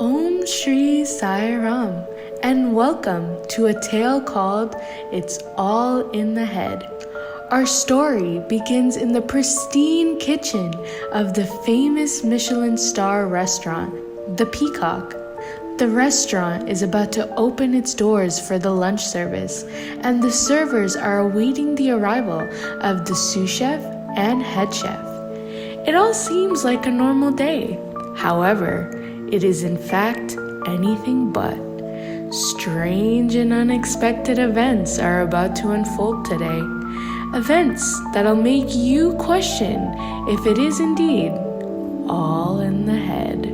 Om Shri Sai Ram, and welcome to a tale called It's All in the Head. Our story begins in the pristine kitchen of the famous Michelin star restaurant, The Peacock. The restaurant is about to open its doors for the lunch service, and the servers are awaiting the arrival of the sous chef and head chef. It all seems like a normal day. However, it is in fact anything but. Strange and unexpected events are about to unfold today. Events that'll make you question if it is indeed all in the head.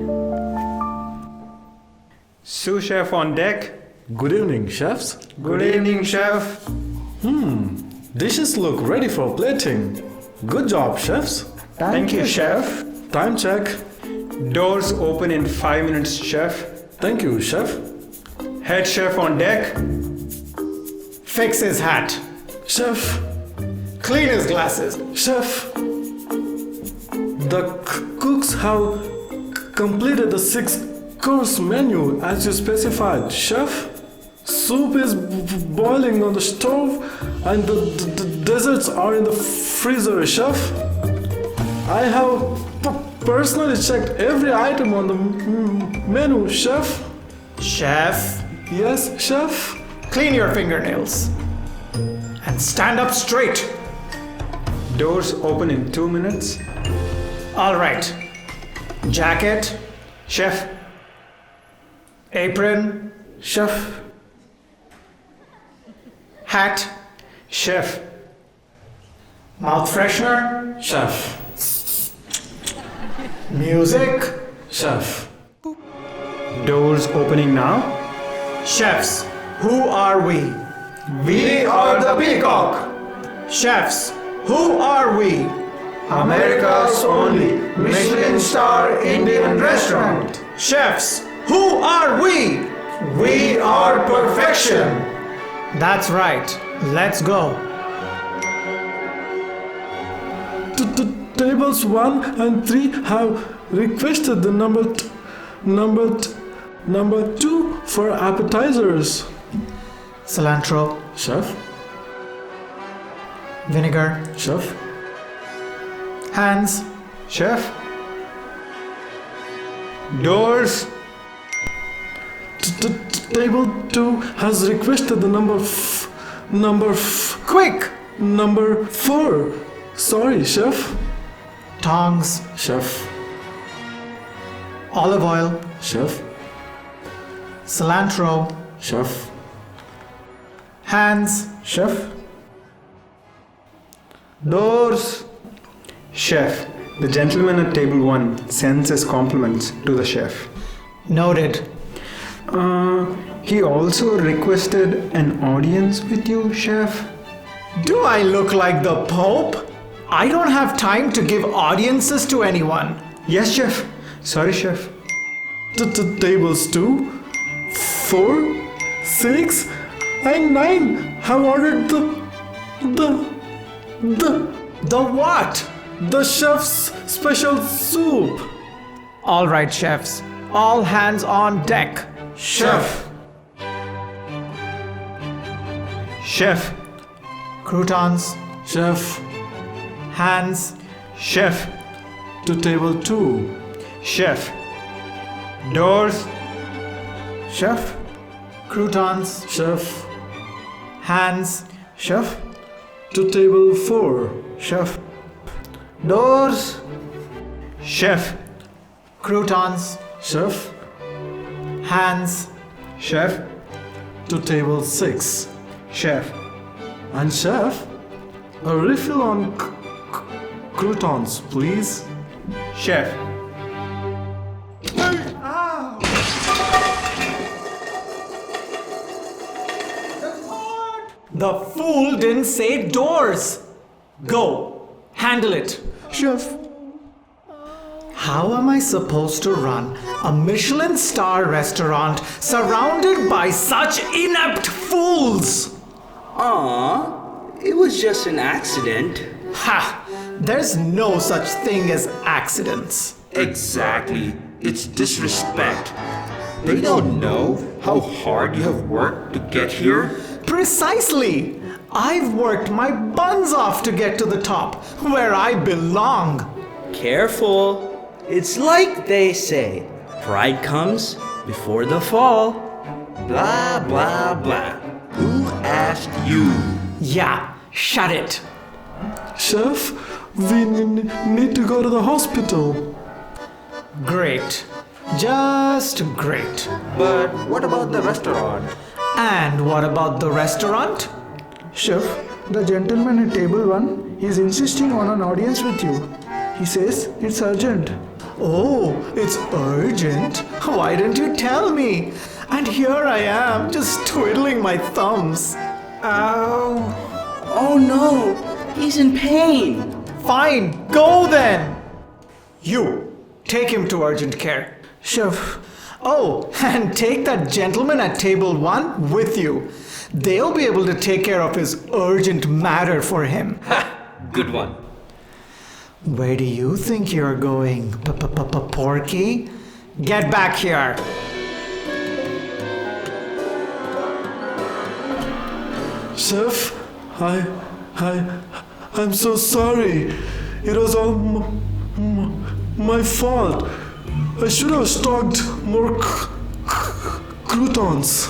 Sous chef on deck. Good evening, chefs. Good evening, chef. Dishes look ready for plating. Good job, chefs. Thank you, chef. Time check. Doors open in 5 minutes, chef. Thank you, chef. Head chef on deck. Fix his hat. Chef. Clean his glasses. Chef. The cooks have completed the 6-course menu as you specified, chef. Soup is boiling on the stove and the desserts are in the freezer, chef. I have personally checked every item on the menu, chef. Chef, Yes, chef. clean your fingernails. And stand up straight. Doors open in 2 minutes. All right. Jacket, Chef. apron, Chef. hat, Chef. mouth freshener, Chef. music. Chef. Doors opening now. Chefs, who are we? We are the Peacock, Chefs, who are we? America's only Michelin star Indian restaurant. Chefs, who are we? We are perfection. That's right. Let's go. Tables 1 and 3 have requested the number 2 for appetizers. Cilantro, Chef. vinegar, Chef. hands, Chef. Doors. Table 2 has requested the number quick, 4. Sorry, chef. tongs, Chef. olive oil, Chef. cilantro, Chef. hands, Chef. Doors. Chef. The gentleman at table 1 sends his compliments to the chef. noted. He also requested an audience with you, chef. Do I look like the Pope? I don't have time to give audiences to anyone. Yes, chef. Sorry, chef. Tables 2, 4, 6, and 9 have ordered The what? the chef's special soup. All right, chefs. All hands on deck. Chef. Chef. Croutons, Chef. hands, Chef. To table 2. Chef. Doors. Chef. croutons, Chef. hands, Chef. To table 4. Chef. Doors. Chef. croutons, Chef. hands, Chef. To table 6. Chef. And chef, a refill on croutons, please. Chef. The fool didn't say doors. Go, handle it. Chef. How am I supposed to run a Michelin star restaurant surrounded by such inept fools? It was just an accident. Ha! There's no such thing as accidents. Exactly. It's disrespect. They don't know how hard you have worked to get here. Precisely! I've worked my buns off to get to the top, where I belong. Careful. It's like they say, pride comes before the fall. Blah, blah, blah. Who asked you? Yeah, shut it. Chef, we need to go to the hospital. Great. Just great. But what about the restaurant? And what about the restaurant? Chef, the gentleman at table 1 is insisting on an audience with you. He says it's urgent. Oh, it's urgent? Why didn't you tell me? And here I am, just twiddling my thumbs. Ow. Oh no, he's in pain. Fine, go then. You, take him to urgent care. Chef, Oh, and take that gentleman at table 1 with you. They'll be able to take care of his urgent matter for him. Good one. Where do you think you're going, Porky? Get back here. Chef, I'm so sorry. It was all my fault. I should have stocked more croutons.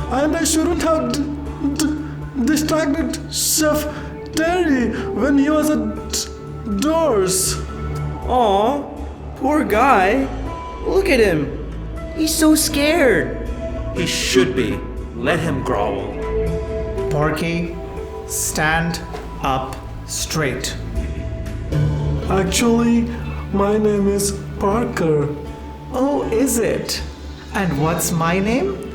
And I shouldn't have distracted Chef Terry when he was at doors. Aw, poor guy. Look at him. He's so scared. He should be. Let him growl. Porky, stand up straight. Actually, my name is Parker. Oh, is it? And what's my name?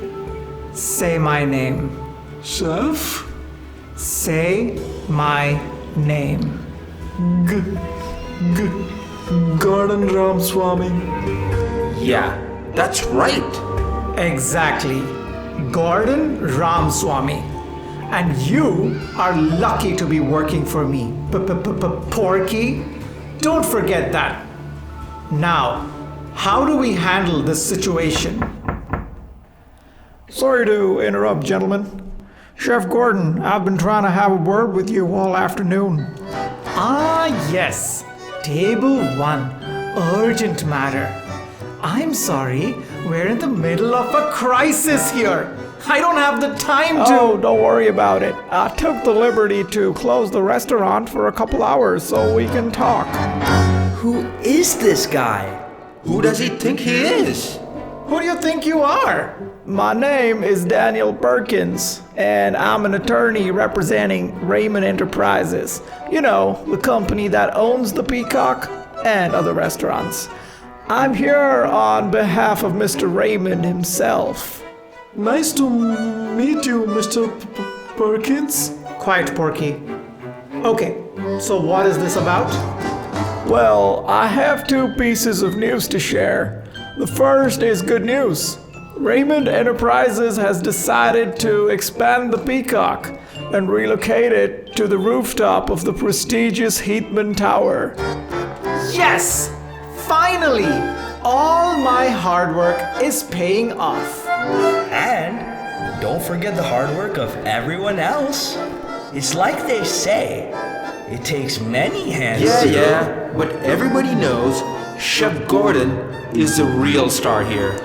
Say my name. Chef? Say my name. Gordon Swami. Yeah, that's right. Exactly. Gordon Ramaswamy. And you are lucky to be working for me, Porky. Don't forget that. Now, how do we handle this situation? Sorry to interrupt, gentlemen. Chef Gordon, I've been trying to have a word with you all afternoon. Ah, yes. Table 1. Urgent matter. I'm sorry, we're in the middle of a crisis here. I don't have the time to... Oh, don't worry about it. I took the liberty to close the restaurant for a couple hours so we can talk. Who is this guy? Who does he think he is? Who do you think you are? My name is Daniel Perkins, and I'm an attorney representing Raymond Enterprises. You know, the company that owns the Peacock and other restaurants. I'm here on behalf of Mr. Raymond himself. Nice to meet you, Mr. Perkins. Quiet, Porky. Okay, so what is this about? Well, I have 2 pieces of news to share. The first is good news. Raymond Enterprises has decided to expand the Peacock and relocate it to the rooftop of the prestigious Heatman Tower. Yes! Finally! All my hard work is paying off. And don't forget the hard work of everyone else. It's like they say, it takes many hands to... Yeah, but everybody knows Chef Gordon is the real star here.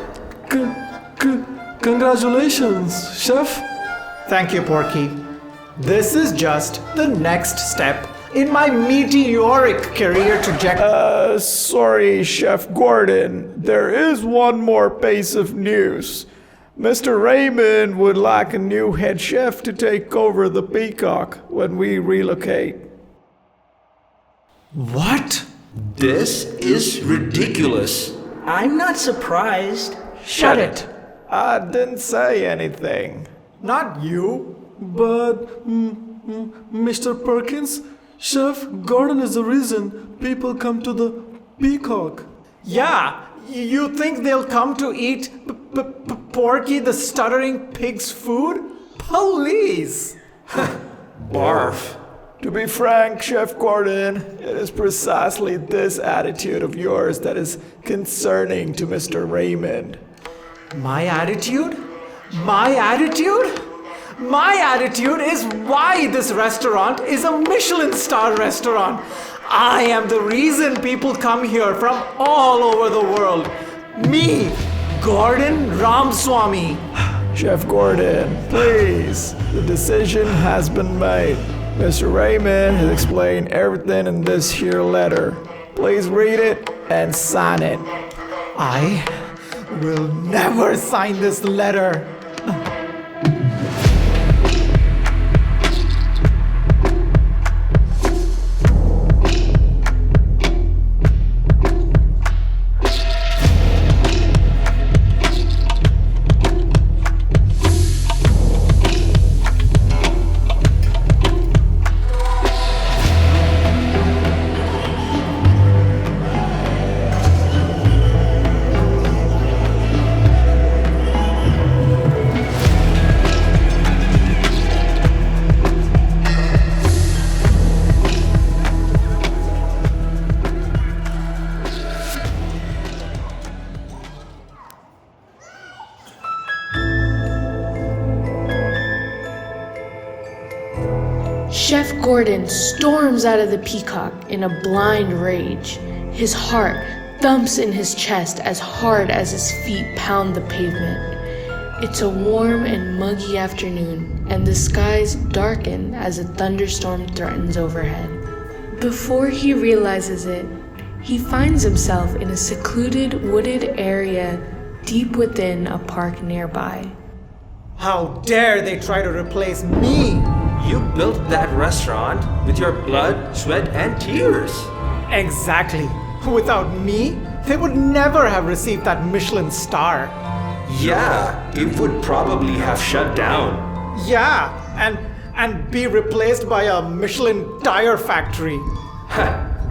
Congratulations, Chef. Thank you, Porky. This is just the next step in my meteoric career trajectory. Sorry, Chef Gordon. There is one more piece of news. Mr. Raymond would like a new head chef to take over the Peacock when we relocate. What? This is ridiculous. I'm not surprised. Shut it. I didn't say anything. Not you. But, Mr. Perkins, Chef Gordon is the reason people come to the Peacock. Yeah, you think they'll come to eat Porky the stuttering pig's food? Please. Barf. To be frank, Chef Gordon, it is precisely this attitude of yours that is concerning to Mr. Raymond. My attitude? My attitude? My attitude is why this restaurant is a Michelin star restaurant. I am the reason people come here from all over the world. Me, Gordon Ramaswamy. Chef Gordon, please, the decision has been made. Mr. Raymond has explained everything in this here letter. Please read it and sign it. I will never sign this letter. Chef Gordon storms out of the Peacock in a blind rage. His heart thumps in his chest as hard as his feet pound the pavement. It's a warm and muggy afternoon, and the skies darken as a thunderstorm threatens overhead. Before he realizes it, he finds himself in a secluded wooded area deep within a park nearby. How dare they try to replace me? You built that restaurant with your blood, sweat, and tears. Exactly. Without me, they would never have received that Michelin star. Yeah, it would probably have shut down. Yeah, and be replaced by a Michelin tire factory.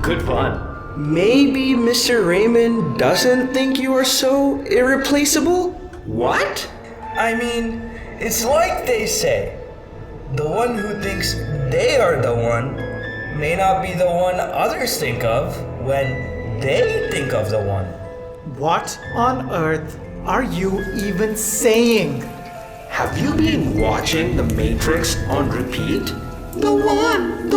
Good one. Maybe Mr. Raymond doesn't think you are so irreplaceable? What? I mean, it's like they say. The one who thinks they are the one may not be the one others think of when they think of the one. What on earth are you even saying? Have you been watching The Matrix on repeat? The one.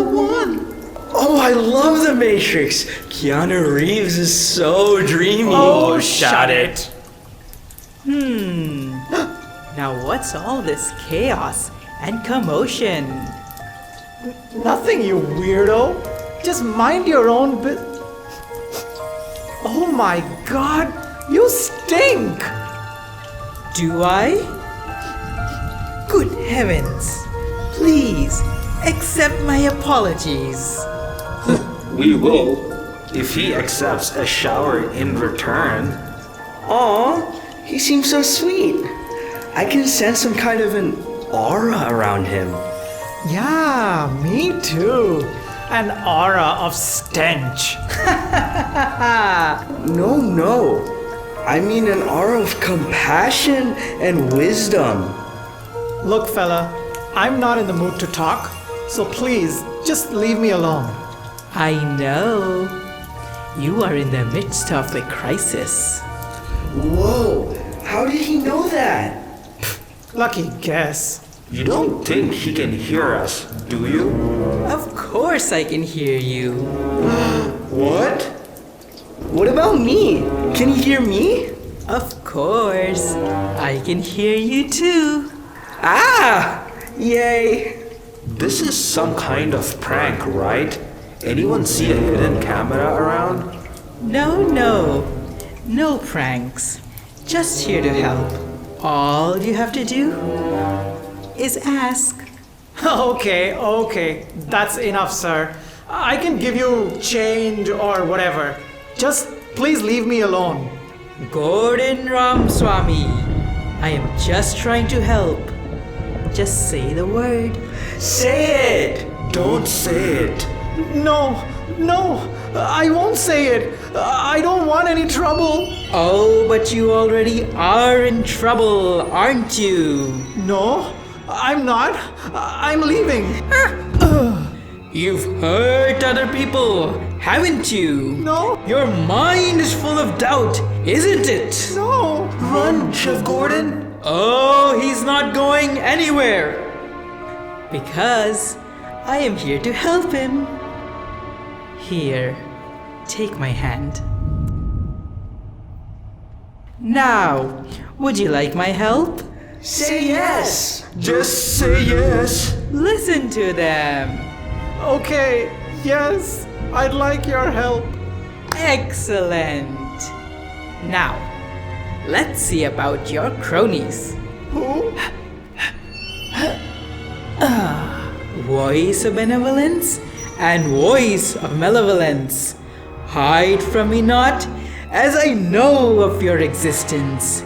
Oh, I love The Matrix. Keanu Reeves is so dreamy. Oh, shut it. Now what's all this chaos and commotion? Nothing, you weirdo. Just mind your own Oh my god, you stink! Do I? Good heavens. Please accept my apologies. We will, if he accepts a shower in return. Aw, he seems so sweet. I can sense some kind of an aura around him. Yeah, me too. An aura of stench. No. I mean an aura of compassion and wisdom. Look, fella, I'm not in the mood to talk, so please, just leave me alone. I know. You are in the midst of a crisis. Whoa, how did he know that? Lucky guess. You don't think he can hear us, do you? Of course I can hear you. What? What about me? Can he hear me? Of course. I can hear you too. Ah! Yay! This is some kind of prank, right? Anyone see a hidden camera around? No pranks. Just here to help. All you have to do is ask. Okay, that's enough, sir. I can give you change or whatever. Just please leave me alone. Gordon Ramaswamy, I am just trying to help. Just say the word. Say it! Don't say it. No, I won't say it. I don't want any trouble. Oh, but you already are in trouble, aren't you? No, I'm not. I'm leaving. You've hurt other people, haven't you? No. Your mind is full of doubt, isn't it? No. Run, Chef Gordon! Oh, he's not going anywhere. Because I am here to help him. Here, take my hand. Now, would you like my help? Say yes! Just say yes! Listen to them. Okay, yes, I'd like your help. Excellent. Now, let's see about your cronies. Who? Voice of benevolence and voice of malevolence. Hide from me not, as I know of your existence.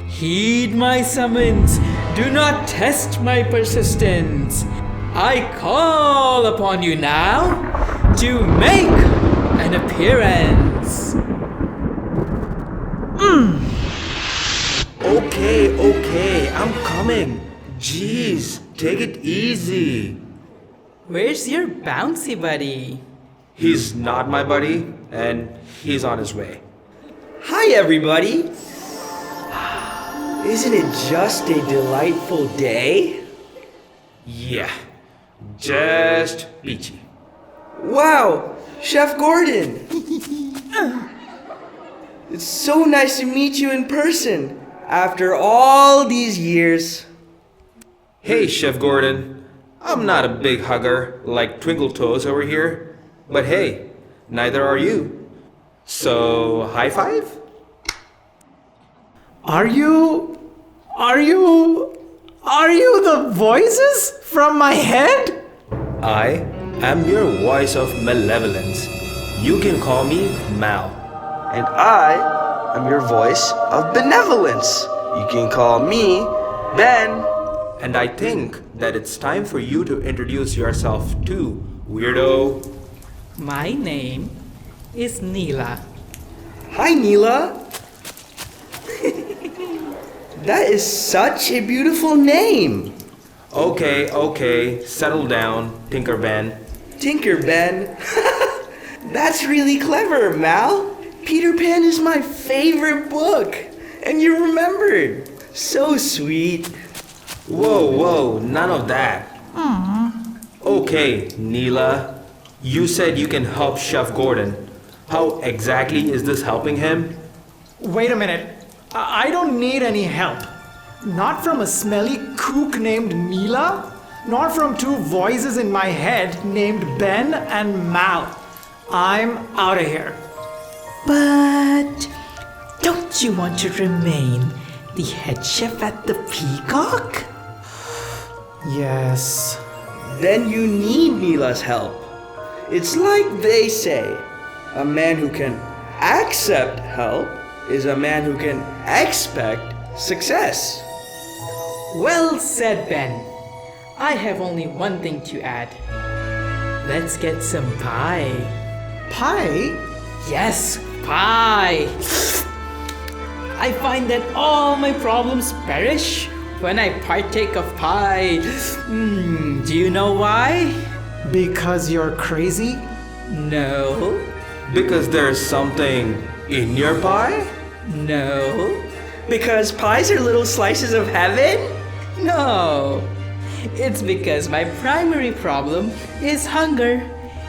Heed my summons, do not test my persistence. I call upon you now to make an appearance. Okay, I'm coming. Jeez, take it easy. Where's your bouncy buddy? He's not my buddy, and he's on his way. Hi, everybody. Isn't it just a delightful day? Yeah, just peachy. Wow, Chef Gordon. It's so nice to meet you in person after all these years. Hey, Chef Gordon. I'm not a big hugger like Twinkle Toes over here, but hey, neither are you. So, high five? Are you the voices from my head? I am your voice of malevolence. You can call me Mal. And I am your voice of benevolence. You can call me Ben. And I think that it's time for you to introduce yourself too, weirdo. My name is Neela. Hi, Neela. That is such a beautiful name. Okay, settle down, Tinker Ben. Tinker Ben. That's really clever, Mal. Peter Pan is my favorite book. And you remembered. So sweet. Whoa, none of that. Okay, Neela, you said you can help Chef Gordon. How exactly is this helping him? Wait a minute. I don't need any help. Not from a smelly kook named Neela, nor from two voices in my head named Ben and Mal. I'm out of here. But don't you want to remain the head chef at the Peacock? Yes. Then you need Neela's help. It's like they say, a man who can accept help is a man who can expect success. Well said, Ben. I have only one thing to add. Let's get some pie. Pie? Yes, pie. I find that all my problems perish when I partake of pie. Do you know why? Because you're crazy? No. Because there's something in your pie? No. Because pies are little slices of heaven? No. It's because my primary problem is hunger.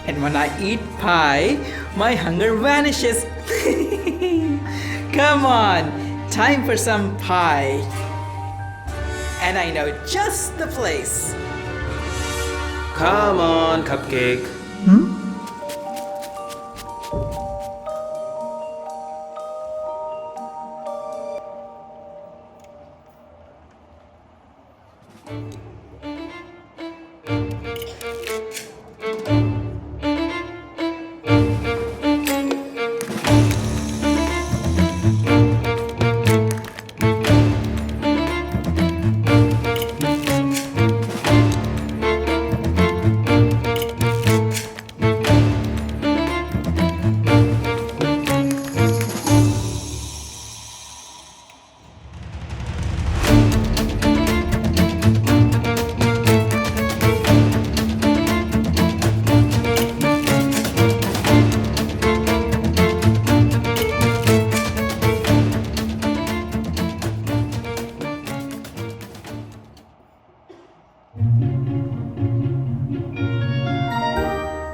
And when I eat pie, my hunger vanishes. Come on, time for some pie. And I know just the place. Come on, Cupcake.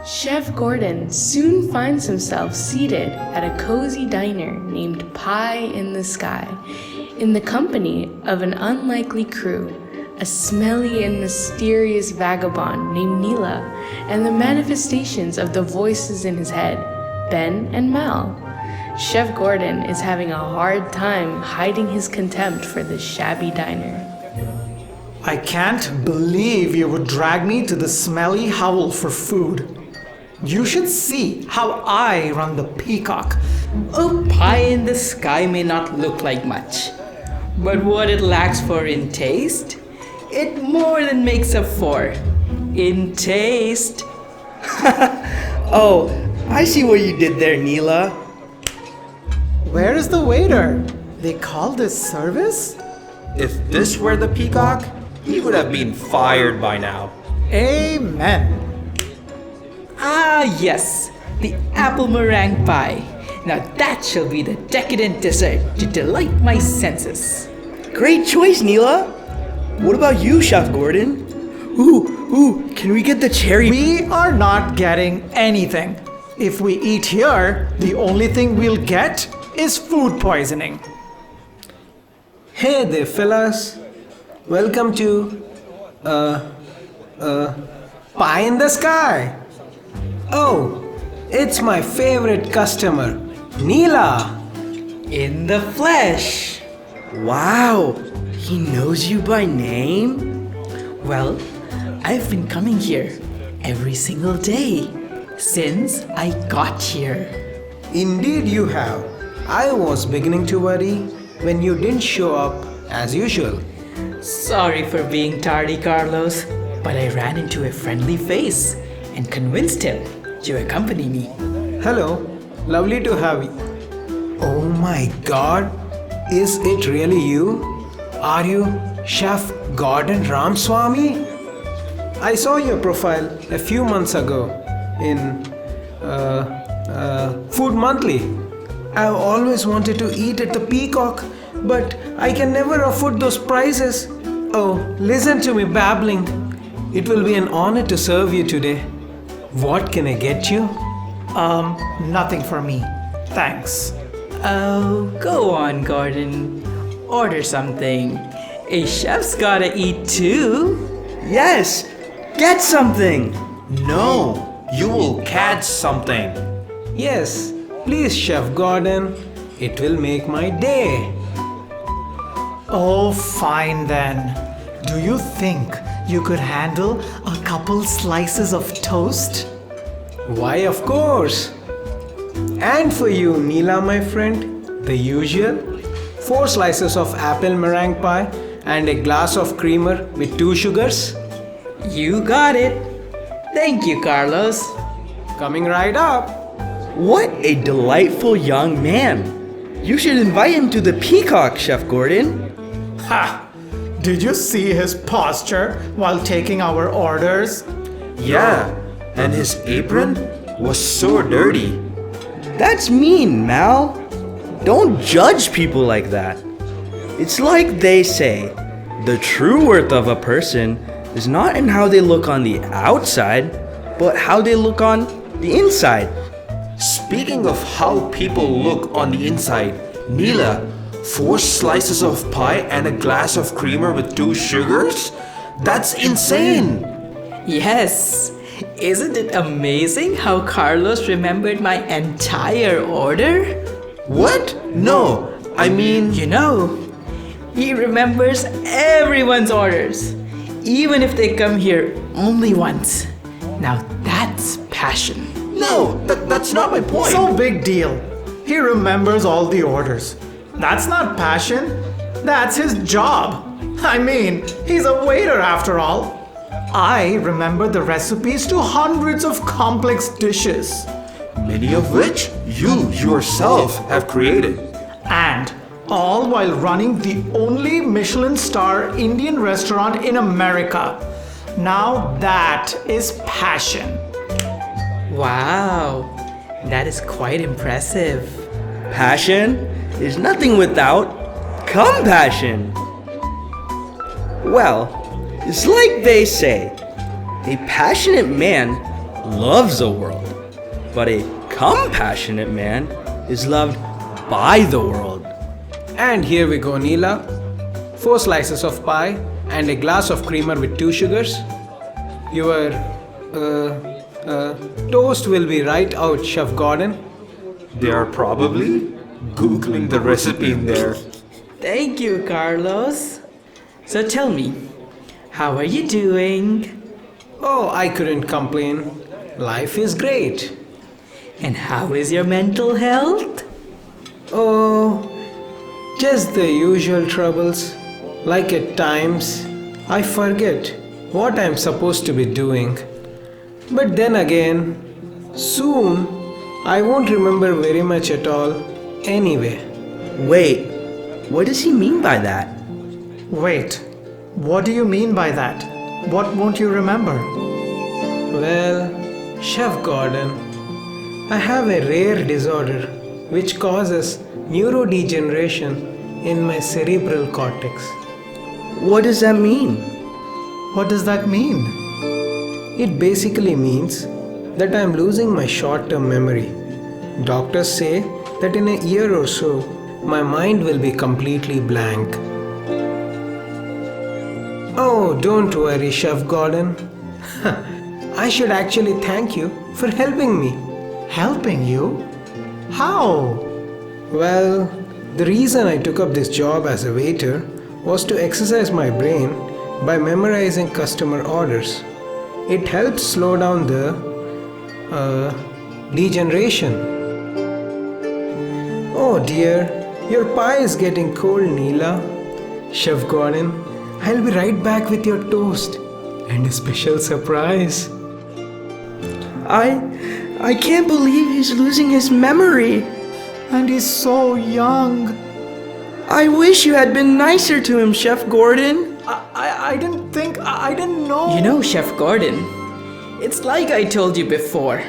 Chef Gordon soon finds himself seated at a cozy diner named Pie in the Sky, in the company of an unlikely crew, a smelly and mysterious vagabond named Neela, and the manifestations of the voices in his head, Ben and Mal. Chef Gordon is having a hard time hiding his contempt for this shabby diner. I can't believe you would drag me to the smelly hovel for food. You should see how I run the Peacock. A pie in the sky may not look like much, but what it lacks for in taste, it more than makes up for in taste. Oh, I see what you did there, Neela. Where is the waiter? They call this service? If this were the peacock, he would have been fired by now. Amen. Ah, yes, the apple meringue pie. Now that shall be the decadent dessert to delight my senses. Great choice, Neela. What about you, Chef Gordon? Ooh, can we get the cherry? We are not getting anything. If we eat here, the only thing we'll get is food poisoning. Hey there, fellas. Welcome to Pie in the Sky. Oh, it's my favorite customer, Neela. In the flesh. Wow, he knows you by name? Well, I've been coming here every single day since I got here. Indeed you have. I was beginning to worry when you didn't show up as usual. Sorry for being tardy, Carlos, but I ran into a friendly face and convinced him to accompany me. Hello, lovely to have you. Oh my god, is it really you? Are you Chef Gordon Ramswamy? I saw your profile a few months ago in Food Monthly. I've always wanted to eat at the Peacock, but I can never afford those prices. Oh, listen to me babbling. It will be an honor to serve you today. What can I get you? Nothing for me. Thanks. Oh, go on, Gordon. Order something. A chef's gotta eat too. Yes, get something. No, you will catch something. Yes, please, Chef Gordon. It will make my day. Oh, fine then. Do you think you could handle a couple slices of toast? Why, of course. And for you, Neela, my friend, the usual 4 slices of apple meringue pie and a glass of creamer with 2 sugars. You got it. Thank you, Carlos. Coming right up. What a delightful young man. You should invite him to the Peacock, Chef Gordon. Ha! Did you see his posture while taking our orders? Yeah, and his apron was so dirty. That's mean, Mal. Don't judge people like that. It's like they say, the true worth of a person is not in how they look on the outside, but how they look on the inside. Speaking of how people look on the inside, Neela, 4 slices of pie and a glass of creamer with 2 sugars? That's insane! Yes. Isn't it amazing how Carlos remembered my entire order? What? No, I mean... You know, he remembers everyone's orders, even if they come here only once. Now that's passion. No, that's not my point. So big deal. He remembers all the orders. That's not passion. That's his job. I mean, he's a waiter after all. I remember the recipes to hundreds of complex dishes. Many of which you yourself have created. And all while running the only Michelin star Indian restaurant in America. Now that is passion. Wow, that is quite impressive. Passion is nothing without compassion. Well, it's like they say, a passionate man loves the world, but a compassionate man is loved by the world. And here we go, Neela. 4 slices of pie and a glass of creamer with 2 sugars. Your toast will be right out, Chef Gordon. They are probably Googling the recipe in there. Thank you, Carlos. So tell me, how are you doing? Oh, I couldn't complain. Life is great. And how is your mental health? Oh, just the usual troubles. Like at times, I forget what I'm supposed to be doing. But then again, soon I won't remember very much at all anyway. Wait, what does he mean by that? Wait, what do you mean by that? What won't you remember? Well, Chef Gordon, I have a rare disorder which causes neurodegeneration in my cerebral cortex. What does that mean? What does that mean? It basically means that I'm losing my short-term memory. Doctors say that in a year or so, my mind will be completely blank. Oh, don't worry, Chef Gordon. I should actually thank you for helping me. Helping you? How? Well, the reason I took up this job as a waiter was to exercise my brain by memorizing customer orders. It helps slow down the degeneration. Oh dear, your pie is getting cold, Neela. Chef Gordon, I'll be right back with your toast and a special surprise. I can't believe he's losing his memory. And he's so young. I wish you had been nicer to him, Chef Gordon. I didn't know. You know, Chef Gordon, it's like I told you before.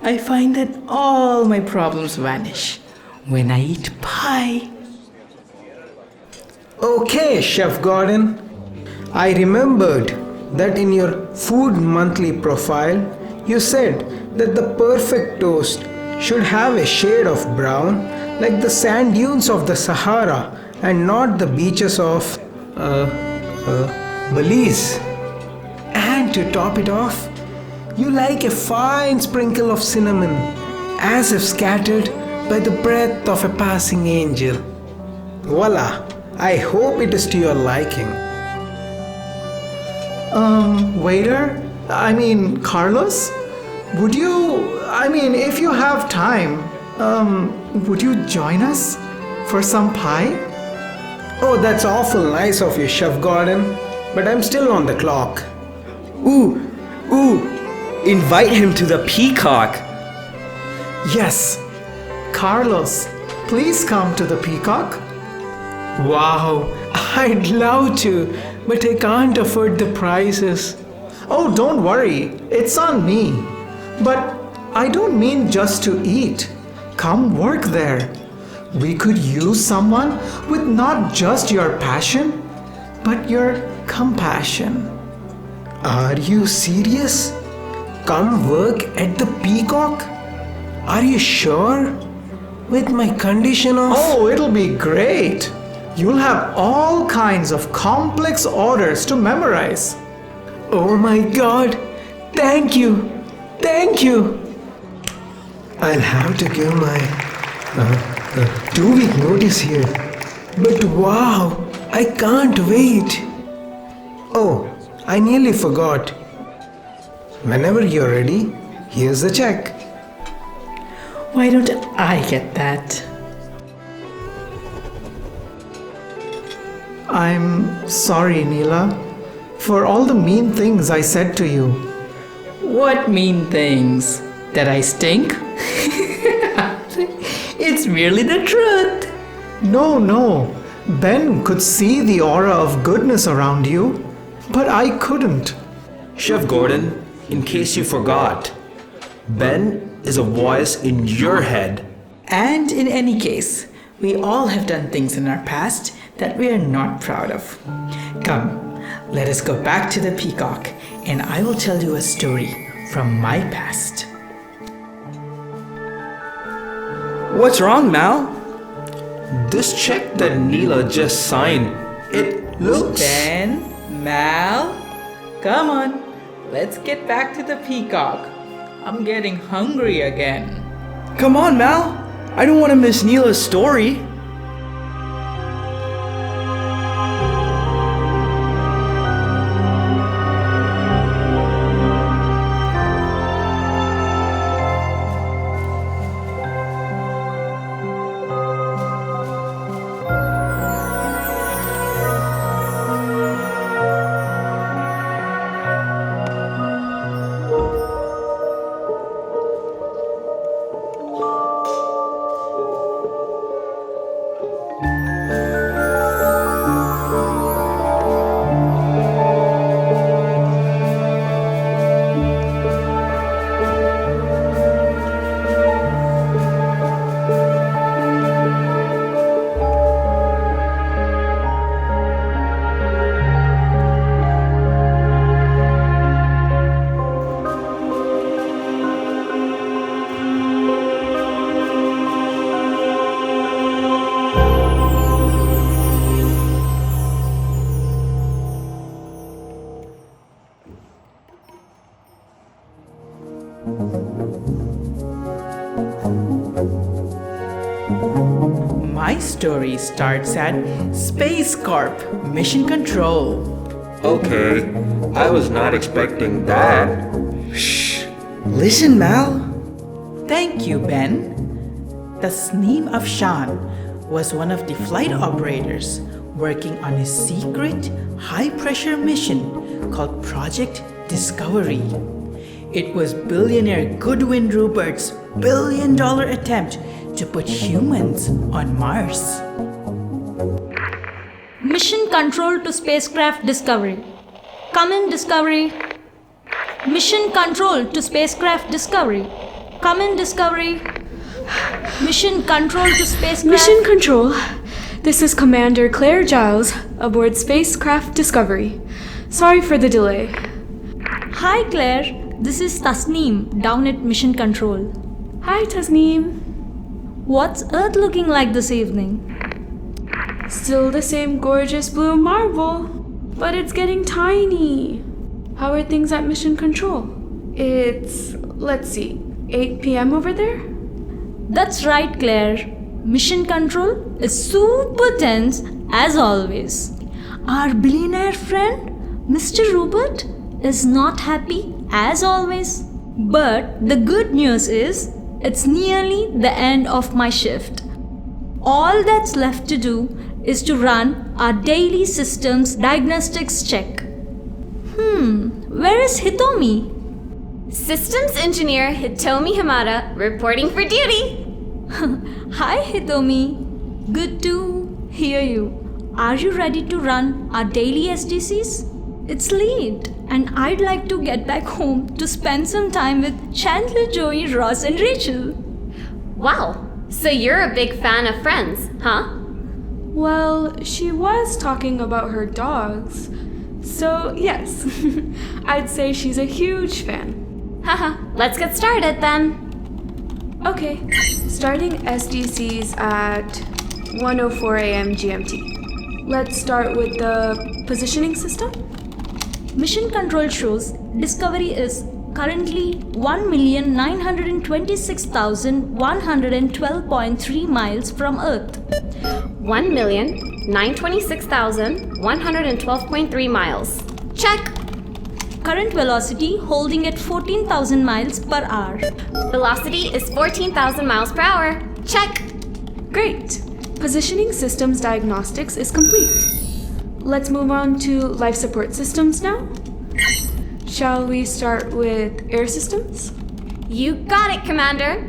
I find that all my problems vanish when I eat pie. Okay, Chef Gordon. I remembered that in your food monthly profile, you said that the perfect toast should have a shade of brown like the sand dunes of the Sahara and not the beaches of Belize. And to top it off, you like a fine sprinkle of cinnamon as if scattered by the breath of a passing angel. Voila! I hope it is to your liking. Waiter? Carlos? If you have time, would you join us for some pie? Oh, that's awful nice of you, Chef Gordon, but I'm still on the clock. Ooh, invite him to the Peacock. Yes. Carlos, please come to the Peacock. Wow, I'd love to, but I can't afford the prices. Oh, don't worry. It's on me. But I don't mean just to eat. Come work there. We could use someone with not just your passion, but your compassion. Are you serious? Come work at the Peacock? Are you sure? With my condition of... Oh, it'll be great. You'll have all kinds of complex orders to memorize. Oh my God! Thank you! Thank you! I'll have to give my 2-week notice here. But wow! I can't wait! Oh, I nearly forgot. Whenever you're ready, here's the check. Why don't I get that? I'm sorry, Neela, for all the mean things I said to you. What mean things? That I stink? It's merely the truth. No. Ben could see the aura of goodness around you, but I couldn't. Chef Gordon, in case you forgot, Ben is a voice in your head. And in any case, we all have done things in our past that we are not proud of. Come, let us go back to the Peacock and I will tell you a story from my past. What's wrong, Mal? This check that Neela just signed, it looks... Ben, Mal, come on, let's get back to the peacock. I'm getting hungry again. Come on, Mal. I don't want to miss Neela's story. My story starts at Space Corp Mission Control. Okay, I was not expecting that. Shh. Listen, Mal. Thank you, Ben. Tasneem Afshan was one of the flight operators working on a secret high-pressure mission called Project Discovery. It was billionaire Goodwin Rupert's billion-dollar attempt to put humans on Mars. Mission control to spacecraft Discovery. Come in, Discovery. Mission control to spacecraft Discovery. Come in, Discovery. Mission control to spacecraft... Mission Control. This is Commander Claire Giles aboard Spacecraft Discovery. Sorry for the delay. Hi, Claire. This is Tasneem down at Mission Control. Hi, Tasneem. What's Earth looking like this evening? Still the same gorgeous blue marble, but it's getting tiny. How are things at Mission Control? It's, let's see, 8 p.m. over there? That's right, Claire. Mission Control is super tense as always. Our billionaire friend, Mr. Rupert, is not happy as always. But the good news is, it's nearly the end of my shift. All that's left to do is to run our daily systems diagnostics check. Where is Hitomi? Systems Engineer Hitomi Hamada reporting for duty. Hi, Hitomi. Good to hear you. Are you ready to run our daily SDCs? It's late, and I'd like to get back home to spend some time with Chandler, Joey, Ross, and Rachel. Wow, so you're a big fan of Friends, huh? Well, she was talking about her dogs. So, yes, I'd say she's a huge fan. Haha, let's get started then. Okay, starting SDCs at 1:04 a.m. GMT. Let's start with the positioning system. Mission control shows Discovery is currently 1,926,112.3 miles from Earth. 1,926,112.3 miles. Check. Current velocity holding at 14,000 miles per hour. Velocity is 14,000 miles per hour. Check. Great. Positioning systems diagnostics is complete. Let's move on to life support systems now. Shall we start with air systems? You got it, Commander.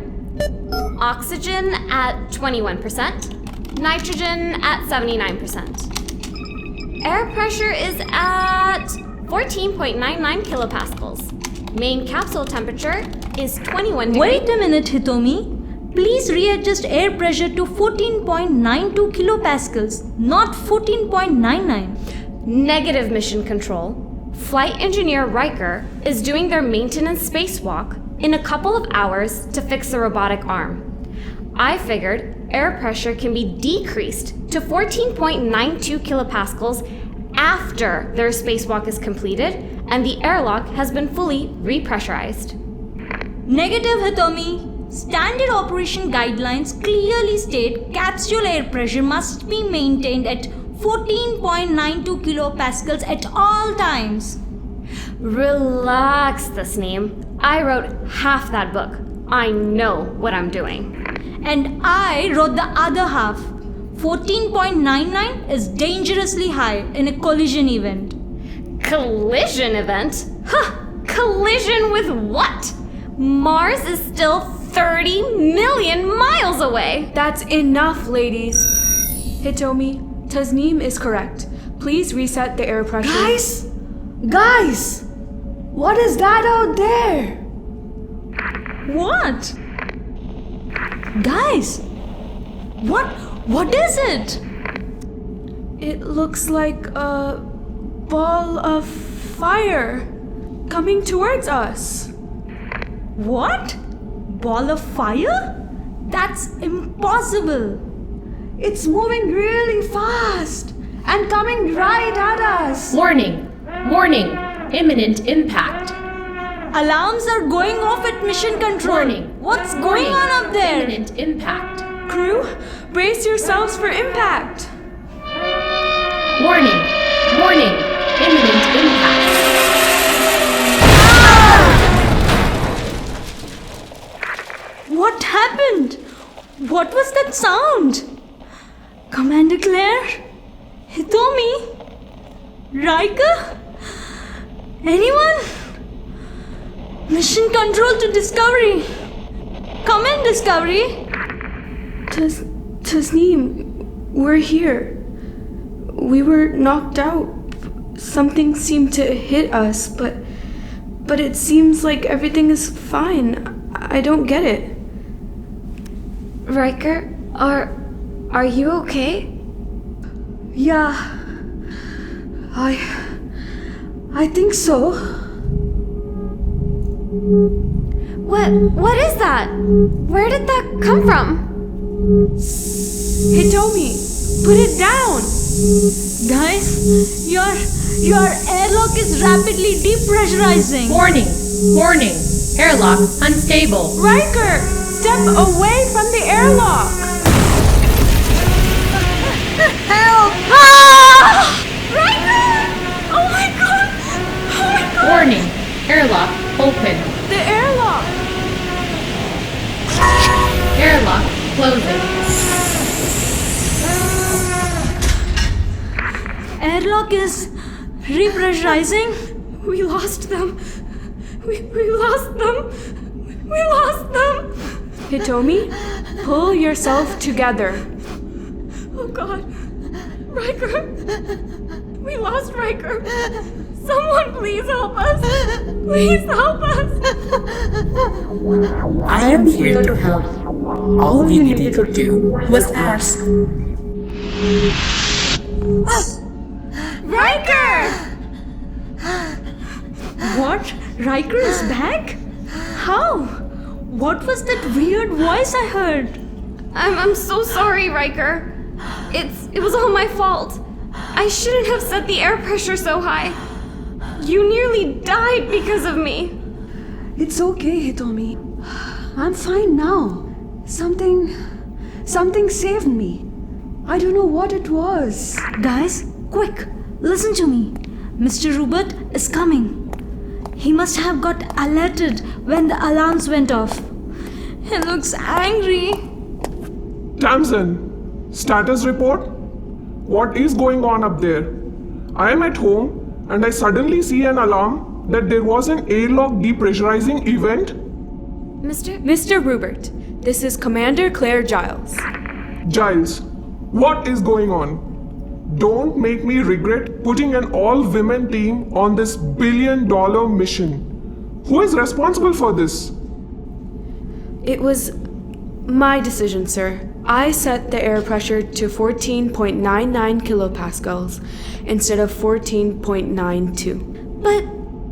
Oxygen at 21%. Nitrogen at 79%. Air pressure is at 14.99 kilopascals. Main capsule temperature is 21 degrees. Wait a minute, Hitomi. Please readjust air pressure to 14.92 kilopascals, not 14.99. Negative Mission Control. Flight engineer Riker is doing their maintenance spacewalk in a couple of hours to fix the robotic arm. I figured air pressure can be decreased to 14.92 kilopascals after their spacewalk is completed and the airlock has been fully repressurized. Negative, Hitomi. Standard operation guidelines clearly state capsule air pressure must be maintained at 14.92 kilopascals at all times. Relax, Tasneem. I wrote half that book. I know what I'm doing. And I wrote the other half. 14.99 is dangerously high in a collision event. Collision event? Huh! Collision with what? Mars is still 30 million miles away! That's enough, ladies. Hitomi, Tasneem is correct. Please reset the air pressure. Guys! What is that out there? What? Guys! What is it? It looks like a ball of fire coming towards us. What? Ball of fire? That's impossible. It's moving really fast and coming right at us. Warning! Warning! Imminent impact. Alarms are going off at mission control. Warning! What's going on up there? Imminent impact. Crew, brace yourselves for impact. Warning! Warning! Imminent impact. What happened? What was that sound? Commander Claire? Hitomi? Riker? Anyone? Mission control to Discovery. Come in, Discovery. Tasneem, we're here. We were knocked out. Something seemed to hit us, but it seems like everything is fine. I don't get it. Riker, are you okay? Yeah. I think so. What is that? Where did that come from? Hitomi, put it down. Guys, your airlock is rapidly depressurizing. Warning! Warning! Airlock unstable. Riker, step away from the airlock. Help! Riker! Oh my god! Oh my god! Warning! Airlock open. The airlock. Airlock closing. Airlock is repressurizing. We lost them. We lost them. We lost them. Hitomi, pull yourself together. Oh god. Riker! We lost Riker! Someone please help us! Please help us! I am here to help. All you needed to do was ask. Riker! What? Riker is back? How? What was that weird voice I heard? I'm so sorry, Riker. It was all my fault. I shouldn't have set the air pressure so high. You nearly died because of me. It's okay, Hitomi. I'm fine now. Something saved me. I don't know what it was. Guys, quick, listen to me. Mr. Rupert is coming. He must have got alerted when the alarms went off. He looks angry. Tamsin, status report? What is going on up there? I am at home and I suddenly see an alarm that there was an airlock depressurizing event. Mr. Rupert, this is Commander Claire Giles. Giles, what is going on? Don't make me regret putting an all-women team on this billion-dollar mission. Who is responsible for this? It was my decision, sir. I set the air pressure to 14.99 kilopascals instead of 14.92. But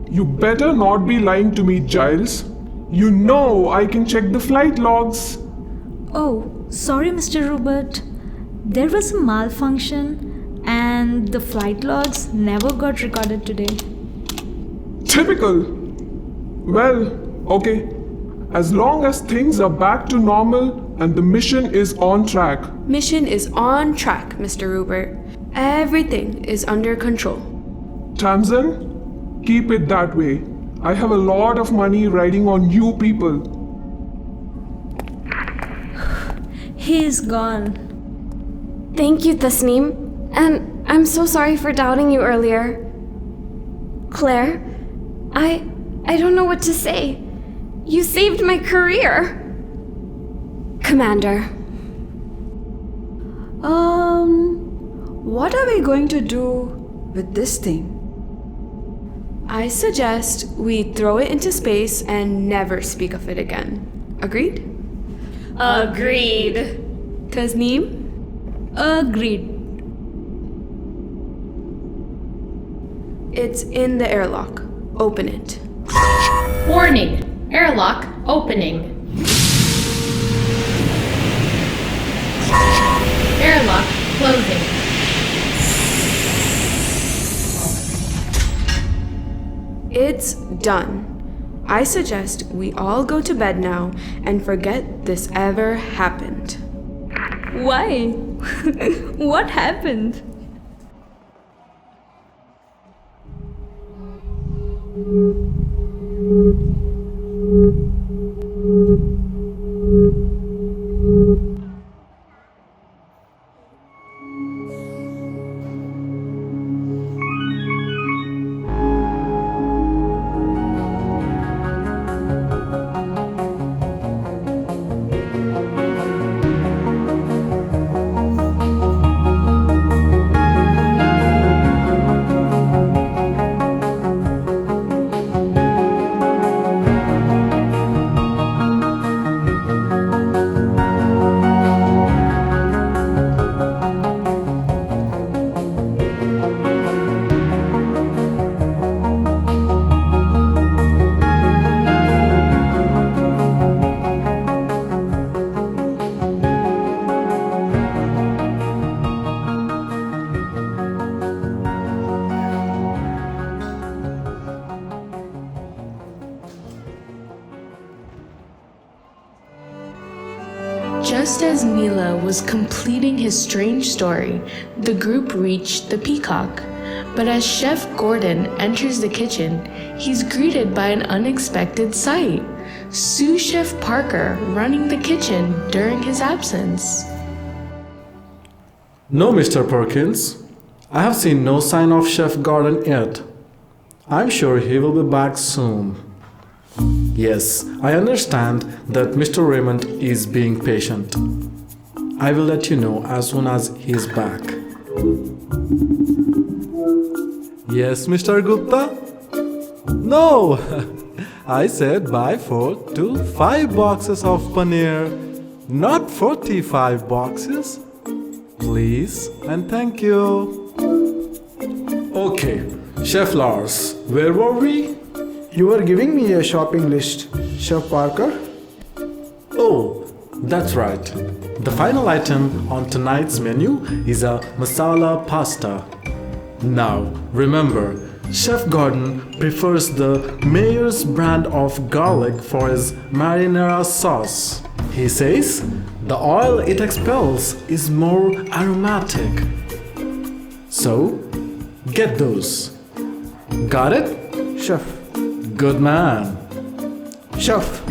You better not be lying to me, Giles. You know I can check the flight logs. oh, sorry, Mr. Robert. There was a malfunction and the flight logs never got recorded today. Typical. Well, okay. As long as things are back to normal and the mission is on track. Mission is on track, Mr. Rupert. Everything is under control. Tamsin, keep it that way. I have a lot of money riding on you people. He is gone. Thank you, Tasneem. And I'm so sorry for doubting you earlier. Claire, I don't know what to say. You saved my career. Commander. What are we going to do with this thing? I suggest we throw it into space and never speak of it again. Agreed? Agreed. Tasneem? Agreed. It's in the airlock. Open it. Warning. Airlock opening. Airlock closing. It's done. I suggest we all go to bed now and forget this ever happened. Why? What happened? Just as Neela was completing his strange story, the group reached the Peacock. But as Chef Gordon enters the kitchen, he's greeted by an unexpected sight. Sous Chef Parker running the kitchen during his absence. No, Mr. Perkins. I have seen no sign of Chef Gordon yet. I'm sure he will be back soon. Yes, I understand that Mr. Raymond is being patient. I will let you know as soon as he is back. Yes, Mr. Gupta? No! I said buy 4 to 5 boxes of paneer, not 45 boxes. Please and thank you. Okay, Chef Lars, where were we? You were giving me a shopping list, Chef Parker. Oh, that's right. The final item on tonight's menu is a masala pasta. Now, remember, Chef Gordon prefers the Mayor's brand of garlic for his marinara sauce. He says the oil it expels is more aromatic. So, get those. Got it? Chef. Good man. Chef.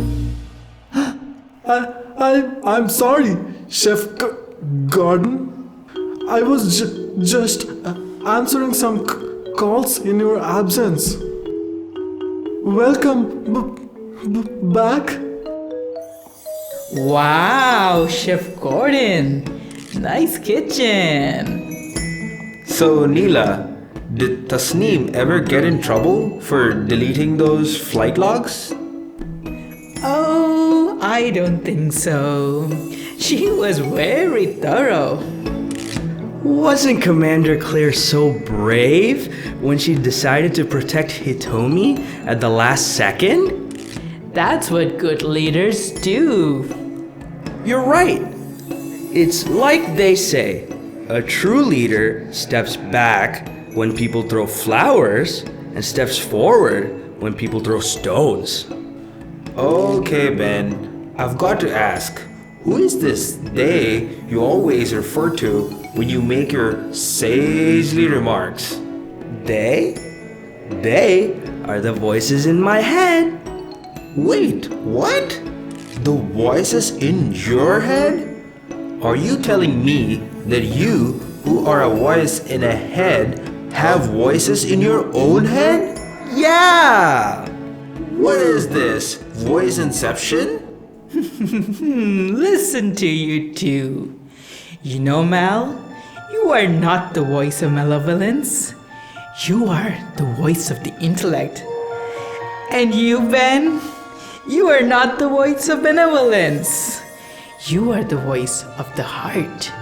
I'm sorry, Chef Gordon. I was just answering some calls in your absence. Welcome back. Wow, Chef Gordon. Nice kitchen. So, Neela, did Tasneem ever get in trouble for deleting those flight logs? Oh, I don't think so. She was very thorough. Wasn't Commander Claire so brave when she decided to protect Hitomi at the last second? That's what good leaders do. You're right. It's like they say, a true leader steps back when people throw flowers and steps forward when people throw stones. Okay, Ben, I've got to ask, who is this they you always refer to when you make your sagely remarks? They? They are the voices in my head. Wait, what? The voices in your head? Are you telling me that you, who are a voice in a head, have voices in your own head? Yeah! What is this? Voice inception? Listen to you two. You know, Mal, you are not the voice of malevolence. You are the voice of the intellect. And you, Ben, you are not the voice of benevolence. You are the voice of the heart.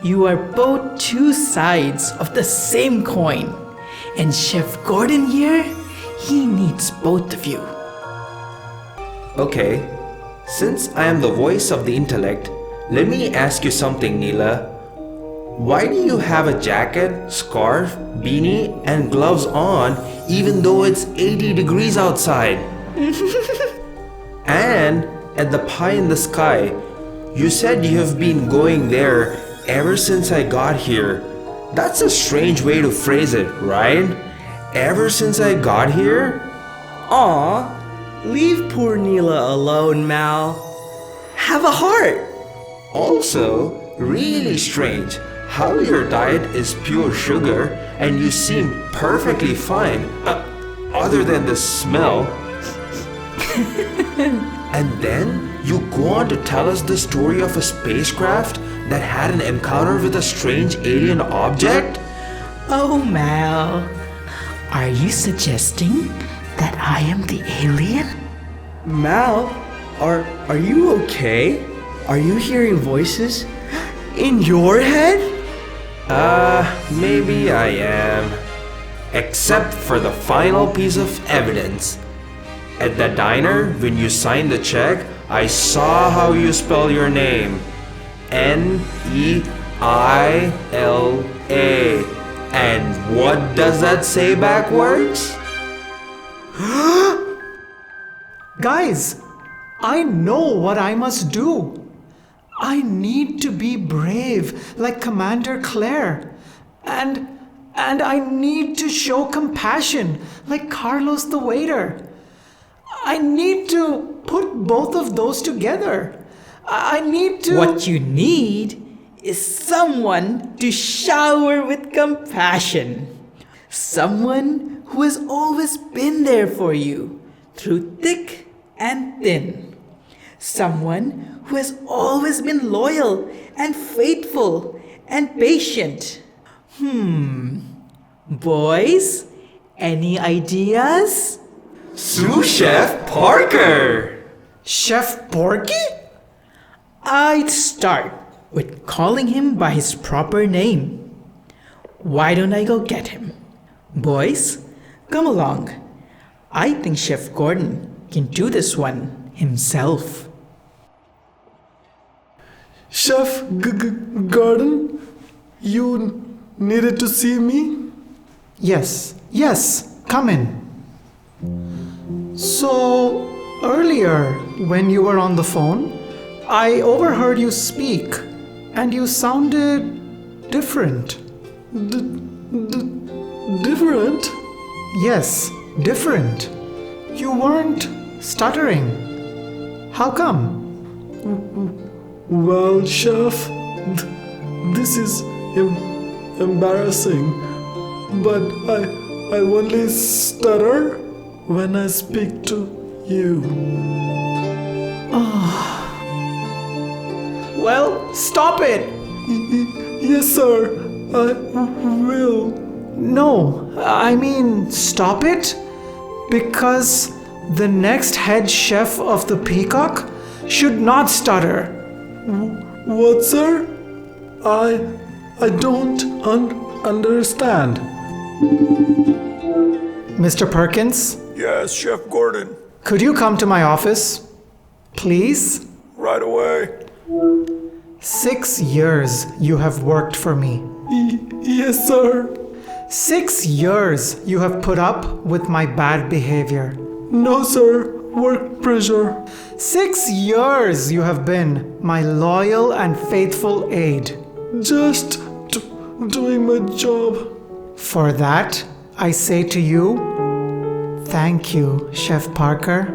You are both two sides of the same coin. And Chef Gordon here, he needs both of you. Okay, since I am the voice of the intellect, let me ask you something, Neela. Why do you have a jacket, scarf, beanie, and gloves on even though it's 80 degrees outside? And at the pie in the sky, you said you have been going there ever since I got here. That's a strange way to phrase it, right? Ever since I got here? Aw, leave poor Neela alone, Mal. Have a heart. Also, really strange how your diet is pure sugar and you seem perfectly fine, other than the smell. And then you go on to tell us the story of a spacecraft that had an encounter with a strange alien object? Oh, Mal, are you suggesting that I am the alien? Mal, are you okay? Are you hearing voices in your head? Maybe I am. Except for the final piece of evidence. At the diner, when you signed the check, I saw how you spell your name. Neila. And what does that say backwards? Guys, I know what I must do. I need to be brave like Commander Claire. And I need to show compassion like Carlos the waiter. I need to put both of those together. I need to... What you need is someone to shower with compassion. Someone who has always been there for you through thick and thin. Someone who has always been loyal and faithful and patient. Boys, any ideas? Sous Chef Parker! Chef Porky? I'd start with calling him by his proper name. Why don't I go get him? Boys, come along. I think Chef Gordon can do this one himself. Chef Gordon, you needed to see me? Yes, come in. So, earlier, when you were on the phone, I overheard you speak, and you sounded different. Different? Yes, different. You weren't stuttering. How come? Well, Chef, this is embarrassing, but I only stutter when I speak to you. Well, stop it! Yes, sir, I will. No, I mean, stop it? Because the next head chef of the Peacock should not stutter. What, sir? I don't understand. Mr. Perkins, Yes, Chef Gordon. could you come to my office? Please? Right away. 6 years you have worked for me. Yes, sir. 6 years you have put up with my bad behavior. No, sir. Work pressure. 6 years you have been my loyal and faithful aide. Just doing my job. For that, I say to you, thank you, Chef Parker.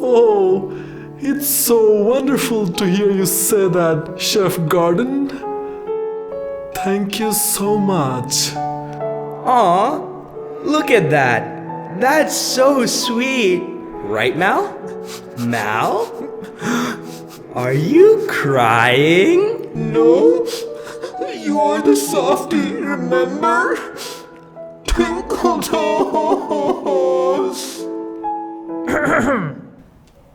Oh, it's so wonderful to hear you say that, Chef Gordon. Thank you so much. Aw, look at that. That's so sweet. Right, Mal? Mal? Are you crying? No, you're the softie, remember? Twinkle toes.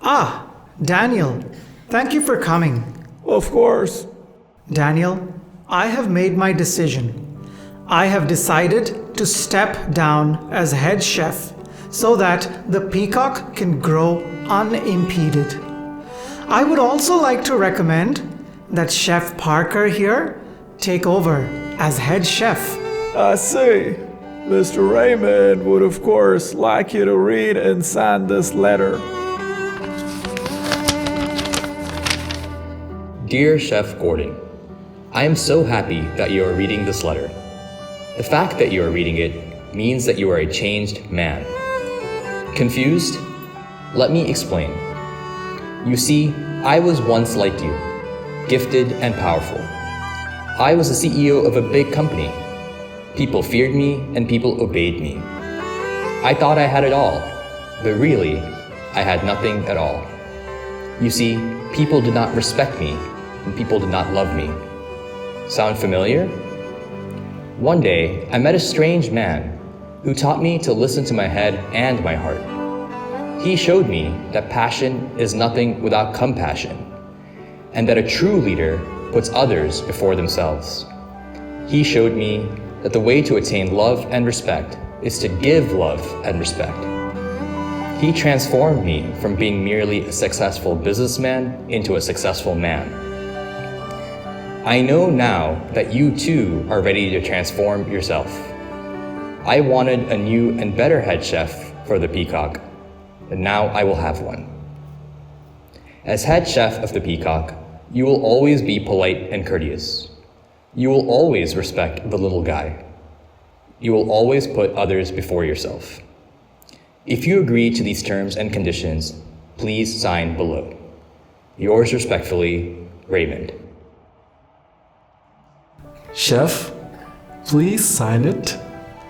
Ah, Daniel, thank you for coming. Of course. Daniel, I have made my decision. I have decided to step down as head chef so that the peacock can grow unimpeded. I would also like to recommend that Chef Parker here take over as head chef. I see. Mr. Raymond would, of course, like you to read and sign this letter. Dear Chef Gordon, I am so happy that you are reading this letter. The fact that you are reading it means that you are a changed man. Confused? Let me explain. You see, I was once like you, gifted and powerful. I was the CEO of a big company. People feared me and people obeyed me. I thought I had it all, but really, I had nothing at all. You see, people did not respect me and people did not love me. Sound familiar? One day, I met a strange man who taught me to listen to my head and my heart. He showed me that passion is nothing without compassion, and that a true leader puts others before themselves. He showed me that the way to attain love and respect is to give love and respect. He transformed me from being merely a successful businessman into a successful man. I know now that you too are ready to transform yourself. I wanted a new and better head chef for the Peacock, and now I will have one. As head chef of the Peacock, you will always be polite and courteous. You will always respect the little guy. You will always put others before yourself. If you agree to these terms and conditions, please sign below. Yours respectfully, Raymond. Chef, please sign it.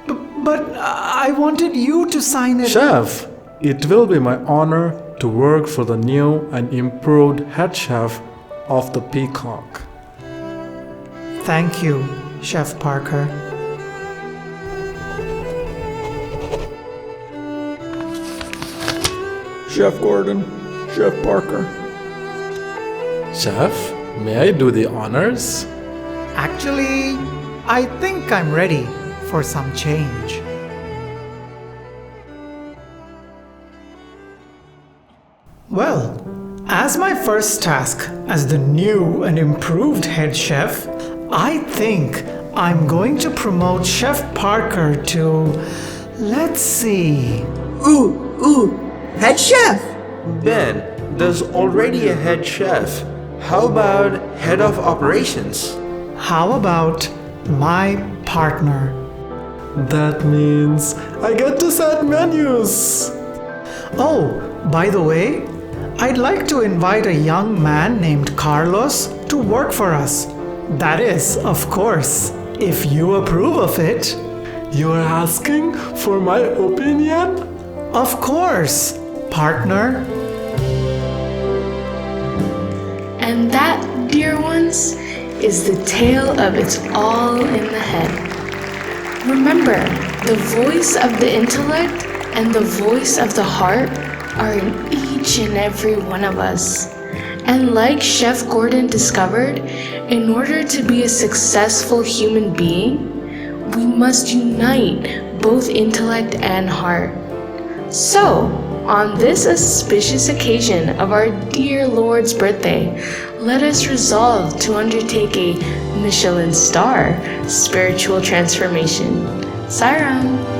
But I wanted you to sign it. Chef, it will be my honor to work for the new and improved head chef of the Peacock. Thank you, Chef Parker. Chef Gordon, Chef Parker. Chef, may I do the honors? Actually, I think I'm ready for some change. Well, as my first task as the new and improved head chef, I think I'm going to promote Chef Parker to, let's see. Ooh, head chef! Ben, there's already a head chef. How about head of operations? How about my partner? That means I get to set menus. Oh, by the way, I'd like to invite a young man named Carlos to work for us. That is, of course, if you approve of it. You're asking for my opinion? Of course, partner. And that, dear ones, is the tale of It's All in the Head. Remember, the voice of the intellect and the voice of the heart are in each and every one of us. And like Chef Gordon discovered, in order to be a successful human being, we must unite both intellect and heart. So, on this auspicious occasion of our dear Lord's birthday, let us resolve to undertake a Michelin star spiritual transformation. Sai Ram.